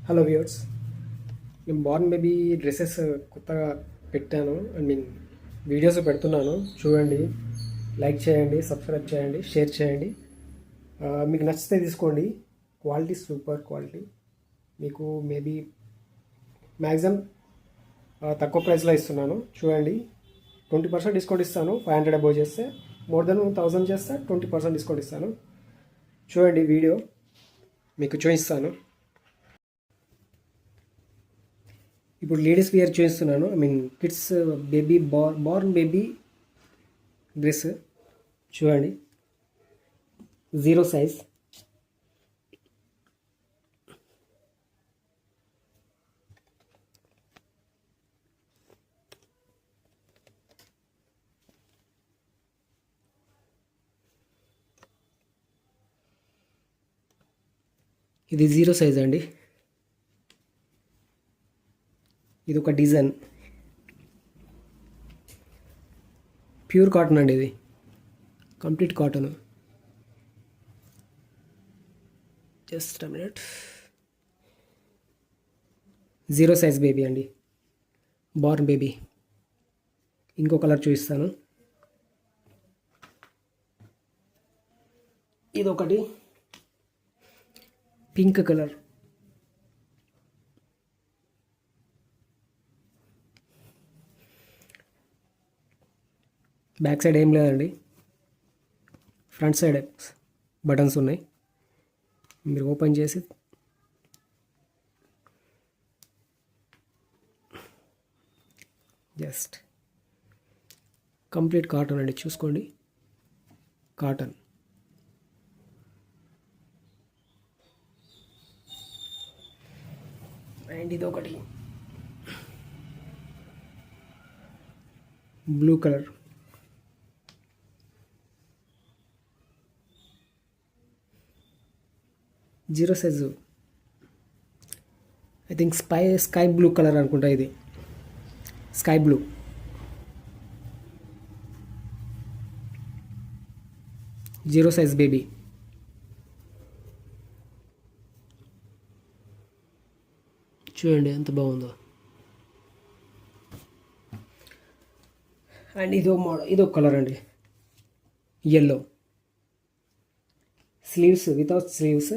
Hello viewers, నేను born baby dresses కొత్తగా పెట్టాను. వీడియోస్ పెడుతున్నాను, చూడండి, లైక్ చేయండి, సబ్స్క్రైబ్ చేయండి, షేర్ చేయండి. మీకు నచ్చితే తీసుకోండి. Quality super quality. మీకు మేబీ మ్యాక్సిమం తక్కువ ప్రైస్లో ఇస్తున్నాను. చూడండి, 20% డిస్కౌంట్ ఇస్తాను. 500 అబోవ్ చేస్తే, మోర్ దెన్ 1000 చేస్తే 20% డిస్కౌంట్ ఇస్తాను. చూడండి, వీడియో మీకు చూపిస్తాను. ఇప్పుడు లేడీస్ వేర్ చూపిస్తున్నాను. Kids baby born baby dress చూడండి, 0 సైజ్. ఇది 0 సైజ్ అండి. ఇది ఒక డిజైన్, ప్యూర్ కాటన్ అండి. ఇది complete cotton. Just a minute. 0 size baby అండి, బార్న్ బేబీ. ఇంకో కలర్ చూపిస్తాను. ఇది ఒకటి పింక్ కలర్. బ్యాక్ సైడ్ ఏం లేదండి, ఫ్రంట్ సైడ్ బటన్స్ ఉన్నాయి. మీరు ఓపెన్ చేసి జస్ట్ కంప్లీట్ కాటన్ అండి, చూసుకోండి, కాటన్. అండ్ ఇది ఒకటి blue colour. Zero size, I think sky blue colour అనుకుంటా. ఇది sky blue. Zero size baby. చూడండి ఎంత బాగుందో. అండ్ ఇదో కలర్ అండి, yellow. Sleeves, without sleeves,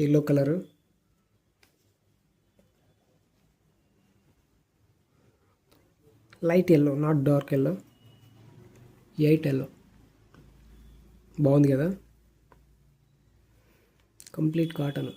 yellow colour. Light yellow, not dark yellow, eight yellow. బాగుంది కదా, కంప్లీట్ కాటన్.